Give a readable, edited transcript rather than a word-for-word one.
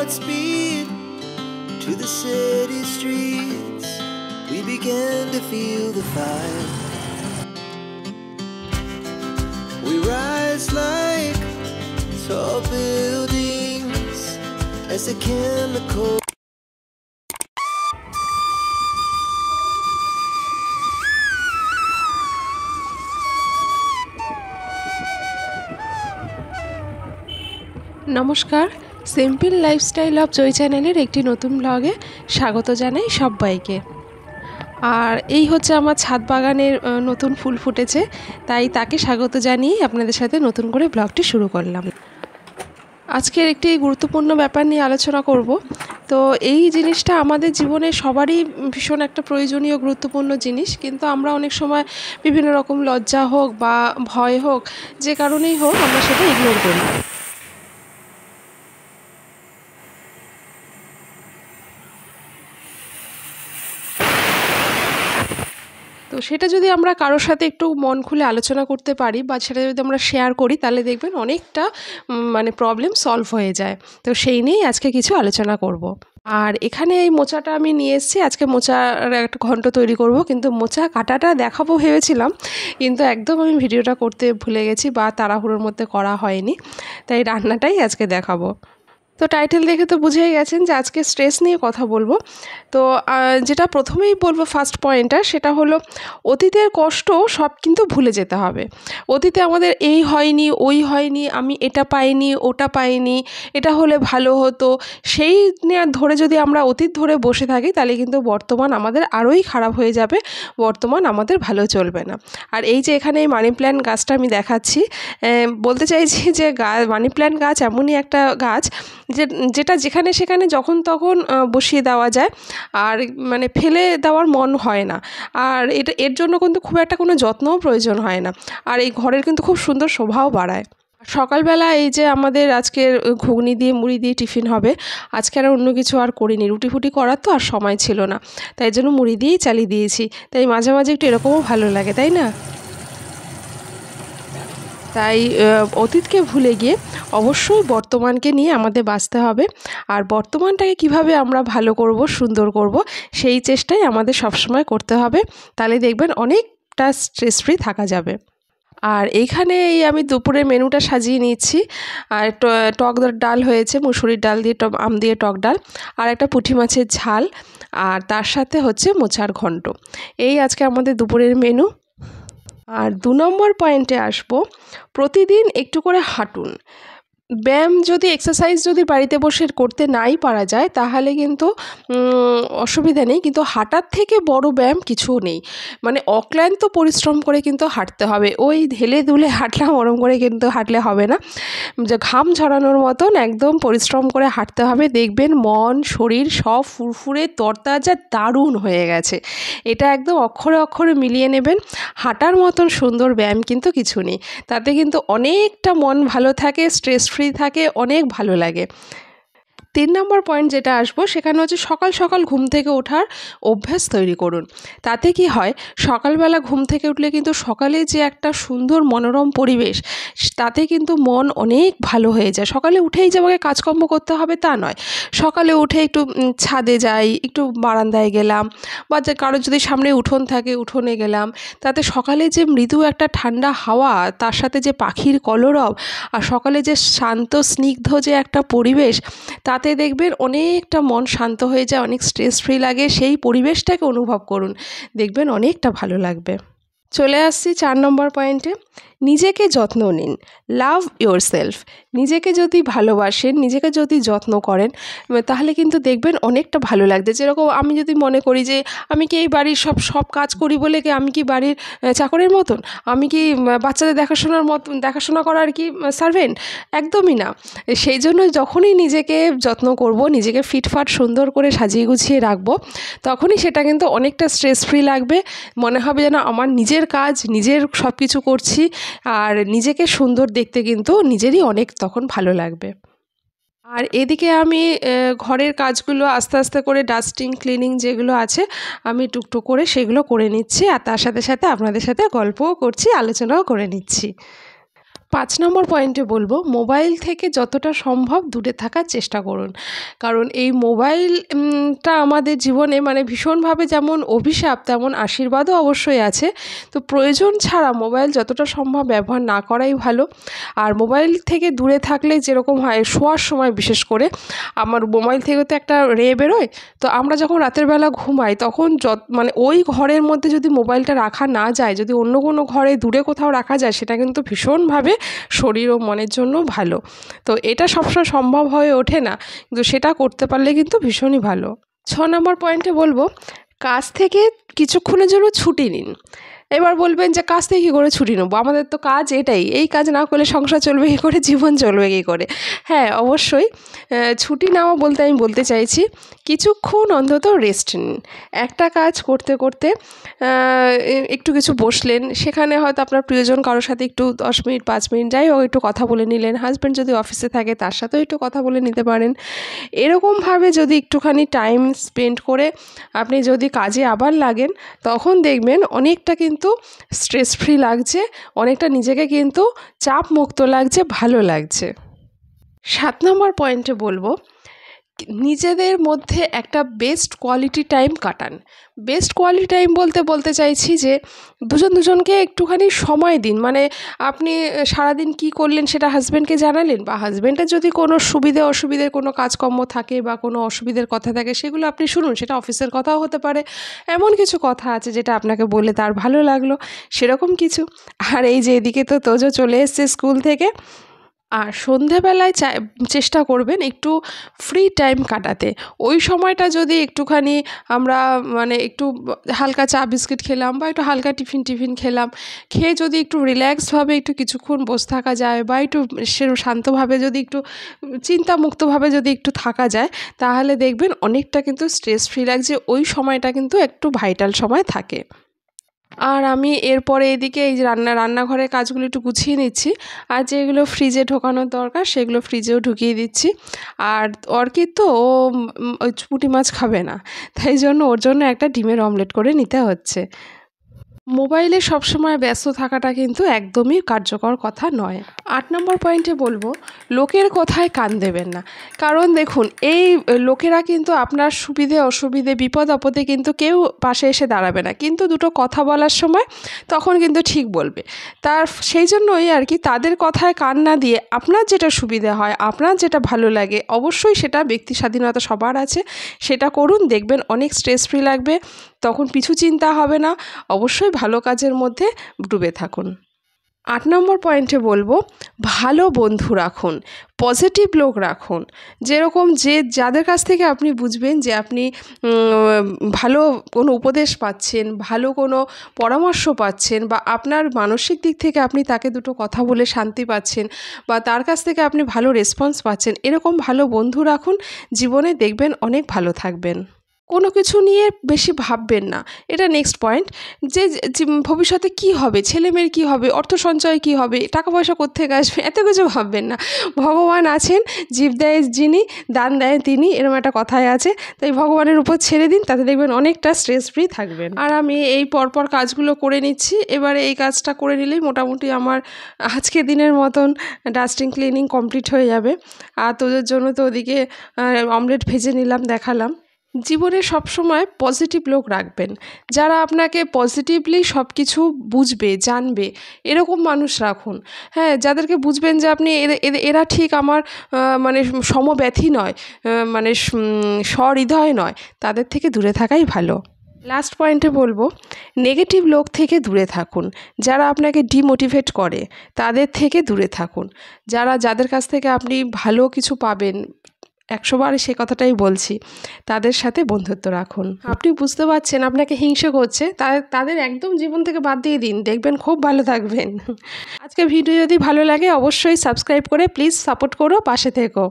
Godspeed to the city streets. We began to feel the fire. We rise like tall buildings as the chemical. নমস্কার, simple lifestyle of joy চ্যানেলের একটি নতুন ব্লগে স্বাগত জানাই সবাইকে। আর এই হচ্ছে আমার ছাদ বাগানের নতুন ফুল ফুটেছে, তাই তাকে স্বাগত জানিয়ে আপনাদের সাথে নতুন করে ব্লগটি শুরু করলাম। আজকের একটি গুরুত্বপূর্ণ ব্যাপার নিয়ে আলোচনা করব। তো এই জিনিসটা আমাদের জীবনে সবারই ভীষণ একটা প্রয়োজনীয় গুরুত্বপূর্ণ জিনিস, কিন্তু আমরা অনেক সময় বিভিন্ন রকম লজ্জা হোক বা ভয় হোক, যে কারণেই হোক আমরা সেটা ইগনোর করি। তো সেটা যদি আমরা কারোর সাথে একটু মন খুলে আলোচনা করতে পারি বা সেটা যদি আমরা শেয়ার করি, তাহলে দেখবেন অনেকটা প্রবলেম সলভ হয়ে যায়। তো সেই নিয়েই আজকে কিছু আলোচনা করব। আর এখানে এই মোচাটা আমি নিয়ে এসেছি, আজকে মোচার একটা ঘন্ট তৈরি করব, কিন্তু মোচা কাটাটা দেখাবো ভেবেছিলাম, কিন্তু একদম আমি ভিডিওটা করতে ভুলে গেছি বা তাড়াহুড়োর মধ্যে করা হয়নি, তাই রান্নাটাই আজকে দেখাবো। তো টাইটেল দেখে তো বুঝেই গেছেন যে আজকে স্ট্রেস নিয়ে কথা বলবো। তো যেটা প্রথমেই বলবো ফার্স্ট পয়েন্টটা, সেটা হলো অতীতের কষ্ট সব কিন্তু ভুলে যেতে হবে। অতীতে আমাদের এই হয়নি, ওই হয়নি, আমি এটা পাইনি, ওটা পাইনি, এটা হলে ভালো হতো, সেই নিয়ে ধরে যদি আমরা অতীত ধরে বসে থাকি, তাহলে কিন্তু বর্তমান আমাদের আরোই খারাপ হয়ে যাবে, বর্তমান আমাদের ভালো চলবে না। আর এই যে এখানে এই মানি প্ল্যান্ট গাছটা আমি দেখাচ্ছি, বলতে চাইছি যে মানি প্ল্যান্ট গাছ এমনই একটা গাছ যেটা যেখানে সেখানে যখন তখন বসিয়ে দেওয়া যায়, আর ফেলে দেওয়ার মন হয় না। আর এর জন্য কিন্তু খুব একটা কোনো যত্নও প্রয়োজন হয় না, আর এই ঘরের কিন্তু খুব সুন্দর শোভাও বাড়ায়। সকালবেলা এই যে আমাদের আজকের ঘুগনি দিয়ে মুড়ি দিয়ে টিফিন হবে, আজকে আর অন্য কিছু আর করিনি, রুটি ফুটি করার তো আর সময় ছিল না, তাই জন্য মুড়ি দিয়েই চালিয়ে দিয়েছি। তাই মাঝে মাঝে একটু এরকমও ভালো লাগে, তাই না? তাই অতীতকে ভুলে গিয়ে অবশ্যই বর্তমানকে নিয়ে আমাদের বাঁচতে হবে, আর বর্তমানটাকে কিভাবে আমরা ভালো করব, সুন্দর করব, সেই চেষ্টাই আমাদের সবসময় করতে হবে। তাহলে দেখবেন অনেকটা স্ট্রেস ফ্রি থাকা যাবে। আর এইখানে এই আমি দুপুরের মেনুটা সাজিয়ে নিচ্ছি। আর টক ডাল হয়েছে, মুসুরির ডাল দিয়ে আম দিয়ে টক ডাল, আর একটা পুঁটি মাছের ঝাল, আর তার সাথে হচ্ছে মোচার ঘন্ট। এই আজকে আমাদের দুপুরের মেনু। আর 2 নম্বর পয়েন্টে আসবো, প্রতিদিন একটু করে হাঁটুন। ব্যায়াম যদি এক্সারসাইজ যদি বাড়িতে বসে করতে নাই পারা যায়, তাহলে কিন্তু অসুবিধা নেই, কিন্তু হাঁটার থেকে বড় ব্যায়াম কিছু নেই। অক্লান্ত পরিশ্রম করে কিন্তু হাঁটতে হবে, ওই ঢেলে দুলে হাঁটলাম ওরম করে কিন্তু হাঁটলে হবে না, যে ঘাম ঝরানোর মতন একদম পরিশ্রম করে হাঁটতে হবে। দেখবেন মন শরীর সব ফুরফুরে তরতাজা দারুণ হয়ে গেছে। এটা একদম অক্ষরে অক্ষরে মিলিয়ে নেবেন। হাঁটার মতন সুন্দর ব্যায়াম কিন্তু কিছু নেই, তাতে কিন্তু অনেকটা মন ভালো থাকে, স্ট্রেস ফ্রি থাকে, অনেক ভালো লাগে। 3 নম্বর পয়েন্ট যেটা আসবো, সেখানে হচ্ছে সকাল সকাল ঘুম থেকে ওঠার অভ্যাস তৈরি করুন। তাতে কি হয়, সকালবেলা ঘুম থেকে উঠলে কিন্তু সকালে যে একটা সুন্দর মনোরম পরিবেশ, তাতে কিন্তু মন অনেক ভালো হয়ে যায়। সকালে উঠেই যে আমাকে কাজকর্ম করতে হবে তা নয়, সকালে উঠে একটু ছাদে যাই, একটু বারান্দায় গেলাম, বা যে কারোর যদি সামনে উঠোন থাকে উঠোনে গেলাম, তাতে সকালে যে মৃদু একটা ঠান্ডা হাওয়া, তার সাথে যে পাখির কলরব, আর সকালে যে শান্ত স্নিগ্ধ যে একটা পরিবেশ, তাতে দেখবেন অনেকটা মন শান্ত হয়ে যায়, অনেক স্ট্রেস ফ্রি লাগে। সেই পরিবেশটাকে অনুভব করুন, দেখবেন অনেকটা ভালো লাগবে। চলে আসছি 4 নম্বর পয়েন্টে, নিজেকে যত্ন নিন। Love your self. নিজেকে যদি ভালোবাসেন, নিজেকে যদি যত্ন করেন, তাহলে কিন্তু দেখবেন অনেকটা ভালো লাগবে। যেরকম আমি যদি মনে করি যে আমি কি এই বাড়ির সব কাজ করি বলে কি আমি কি বাড়ির চাকরের মতন, আমি কি বাচ্চাদের দেখাশোনা করার কি সার্ভেন্ট? একদমই না। সেই জন্য যখনই নিজেকে যত্ন করব, নিজেকে ফিটফাট সুন্দর করে সাজিয়ে গুছিয়ে রাখবো, তখনই সেটা কিন্তু অনেকটা স্ট্রেস ফ্রি লাগবে। মনে হবে যেন আমার নিজের কাজ, নিজের সব কিছু করছি, আর নিজেকে সুন্দর দেখতে কিন্তু নিজেরই অনেক তখন ভালো লাগবে। আর এদিকে আমি ঘরের কাজগুলো আস্তে আস্তে করে ডাস্টিং ক্লিনিং যেগুলো আছে, আমি টুকটুক করে সেগুলো করে নিচ্ছি, আর তার সাথে সাথে আপনাদের সাথে গল্পও করছি, আলোচনাও করে নিচ্ছি। 5 নম্বর পয়েন্টে বলবো, মোবাইল থেকে যতটা সম্ভব দূরে থাকার চেষ্টা করুন। কারণ এই মোবাইলটা আমাদের জীবনে মানে ভীষণভাবে যেমন অভিশাপ তেমন আশীর্বাদও অবশ্যই আছে। তো প্রয়োজন ছাড়া মোবাইল যতটা সম্ভব ব্যবহার না করাই ভালো। আর মোবাইল থেকে দূরে থাকলে যেরকম হয় শোয়ার সময় বিশেষ করে আমার মোবাইল থেকে তো একটা রে বেরোয়, তো আমরা যখন রাতের বেলা ঘুমাই তখন মানে ওই ঘরের মধ্যে যদি মোবাইলটা রাখা না যায়, যদি অন্য কোনো ঘরে দূরে কোথাও রাখা যায়, সেটা কিন্তু ভীষণভাবে শরীর ও মনের জন্য ভালো। তো এটা সবসময় সম্ভব হয়ে ওঠে না, কিন্তু সেটা করতে পারলে কিন্তু ভীষণই ভালো। 6 নম্বর পয়েন্টে বলবো, কাজ থেকে কিছুক্ষণের জন্য ছুটি নিন। এবার বলবেন যে কাজ থেকে কী করে ছুটি নেবো, আমাদের তো কাজ এটাই, এই কাজ না করলে সংসার চলবে কী করে, জীবন চলবে কী করে। হ্যাঁ অবশ্যই ছুটি নেওয়া বলতে আমি বলতে চাইছি কিছুক্ষণ অন্তত রেস্ট নিন। একটা কাজ করতে করতে একটু কিছু বসলেন, সেখানে হয়তো আপনার প্রিয়জন কারোর সাথে একটু 10 মিনিট 5 মিনিট যাই হোক একটু কথা বলে নিলেন, হাজব্যান্ড যদি অফিসে থাকে তার সাথেও একটু কথা বলে নিতে পারেন। এরকমভাবে যদি একটুখানি টাইম স্পেন্ড করে আপনি যদি কাজে আবার লাগেন, তখন দেখবেন অনেকটা কিন্তু স্ট্রেস ফ্রি লাগছে, অনেকটা নিজেকে কিন্তু চাপ মুক্ত লাগছে, ভালো লাগছে। 7 নম্বর পয়েন্টে বলবো, নিজেদের মধ্যে একটা বেস্ট কোয়ালিটি টাইম কাটান। বেস্ট কোয়ালিটি টাইম বলতে চাইছি যে দুজনকে একটুখানি সময় দিন। মানে আপনি সারাদিন কী করলেন সেটা হাজব্যান্ডকে জানালেন, বা হাজব্যান্ডের যদি কোনো সুবিধে অসুবিধের কোনো কাজকর্ম থাকে বা কোনো অসুবিধের কথা থাকে সেগুলো আপনি শুনুন, সেটা অফিসের কথাও হতে পারে, এমন কিছু কথা আছে যেটা আপনাকে বলে তার ভালো লাগলো, সেরকম কিছু। আর এই যে এদিকে তো তোজো চলে এসছে স্কুল থেকে, আর সন্ধেবেলায় চেষ্টা করবেন একটু ফ্রি টাইম কাটাতে। ওই সময়টা যদি একটুখানি আমরা মানে একটু হালকা চা বিস্কিট খেলাম বা একটু হালকা টিফিন খেলাম, খেয়ে যদি একটু রিল্যাক্সভাবে একটু কিছুক্ষণ বসে থাকা যায় বা একটু শান্তভাবে যদি একটু চিন্তামুক্তভাবে যদি একটু থাকা যায়, তাহলে দেখবেন অনেকটা কিন্তু স্ট্রেস ফ্রি লাগছে। ওই সময়টা কিন্তু একটু ভাইটাল সময় থাকে। আর আমি এরপরে এদিকে এই যে রান্নাঘরের কাজগুলো একটু গুছিয়ে নিচ্ছি, আর যেগুলো ফ্রিজে ঢোকানোর দরকার সেগুলো ফ্রিজেও ঢুকিয়ে দিচ্ছি। আর অর্কিড তো ও ওই পুঁটি মাছ খাবে না, তাই জন্য ওর জন্য একটা ডিমের অমলেট করে নিতে হচ্ছে। মোবাইলে সবসময় ব্যস্ত থাকাটা কিন্তু একদমই কার্যকর কথা নয়। 8 নম্বর পয়েন্টে বলবো, লোকের কথায় কান দেবেন না। কারণ দেখুন এই লোকেরা কিন্তু আপনার সুবিধে অসুবিধে বিপদ আপদে কিন্তু কেউ পাশে এসে দাঁড়াবে না, কিন্তু দুটো কথা বলার সময় তখন কিন্তু ঠিক বলবে। সেই জন্যই আর কি তাদের কথায় কান না দিয়ে আপনার যেটা সুবিধে হয়, আপনার যেটা ভালো লাগে, অবশ্যই সেটা ব্যক্তি স্বাধীনতা সবার আছে, সেটা করুন, দেখবেন অনেক স্ট্রেস ফ্রি লাগবে, তখন পিছু চিন্তা হবে না, অবশ্যই ভালো কাজের মধ্যে ডুবে থাকুন। 8 নম্বর পয়েন্টে বলবো, ভালো বন্ধু রাখুন, পজিটিভ লোক রাখুন। যেরকম যাদের কাছ থেকে আপনি বুঝবেন যে আপনি ভালো কোনো উপদেশ পাচ্ছেন, ভালো কোনো পরামর্শ পাচ্ছেন, বা আপনার মানসিক দিক থেকে আপনি তাকে দুটো কথা বলে শান্তি পাচ্ছেন, বা তার কাছ থেকে আপনি ভালো রেসপন্স পাচ্ছেন, এরকম ভালো বন্ধু রাখুন, জীবনে দেখবেন অনেক ভালো থাকবেন। কোনো কিছু নিয়ে বেশি ভাববেন না, এটা নেক্সট পয়েন্ট, যে ভবিষ্যতে কী হবে, ছেলেমেয়ের কী হবে, অর্থ সঞ্চয় কী হবে, টাকা পয়সা কোত্থেকে আসবে, এত কিছু ভাববেন না। ভগবান আছেন, জীব দেয় যিনি, দান দেয় তিনি, এরকম একটা কথাই আছে, তাই ভগবানের উপর ছেড়ে দিন, তাতে দেখবেন অনেকটা স্ট্রেস ফ্রি থাকবেন। আর আমি এই পরপর কাজগুলো করে নিচ্ছি, এবারে এই কাজটা করে নিলেই মোটামুটি আমার আজকে দিনের মতন ডাস্টিং ক্লিনিং কমপ্লিট হয়ে যাবে। আর তোদের জন্য তো ওদিকে অমলেট ভেজে নিলাম, দেখালাম। জীবনে সবসময় পজিটিভ লোক রাখবেন, যারা আপনাকে পজিটিভলি সব কিছু বুঝবে জানবে, এরকম মানুষ রাখুন। হ্যাঁ, যাদেরকে বুঝবেন যে আপনি এরা ঠিক আমার মানে সমব্যথী নয়, মানে সহৃদয় নয়, তাদের থেকে দূরে থাকাই ভালো। লাস্ট পয়েন্টে বলবো, নেগেটিভ লোক থেকে দূরে থাকুন, যারা আপনাকে ডিমোটিভেট করে তাদের থেকে দূরে থাকুন। যাদের কাছ থেকে আপনি ভালো কিছু পাবেন, 100 বার সে কথাটাই বলছি, তাদের সাথে বন্ধুত্ব রাখুন। আপনি বুঝতে পারছেন আপনাকে হিংসে করছে, তাদের একদম জীবন থেকে বাদ দিয়ে দিন, দেখবেন খুব ভালো থাকবেন। আজকে ভিডিও যদি ভালো লাগে অবশ্যই সাবস্ক্রাইব করে প্লিজ সাপোর্ট করো, পাশে থেকো।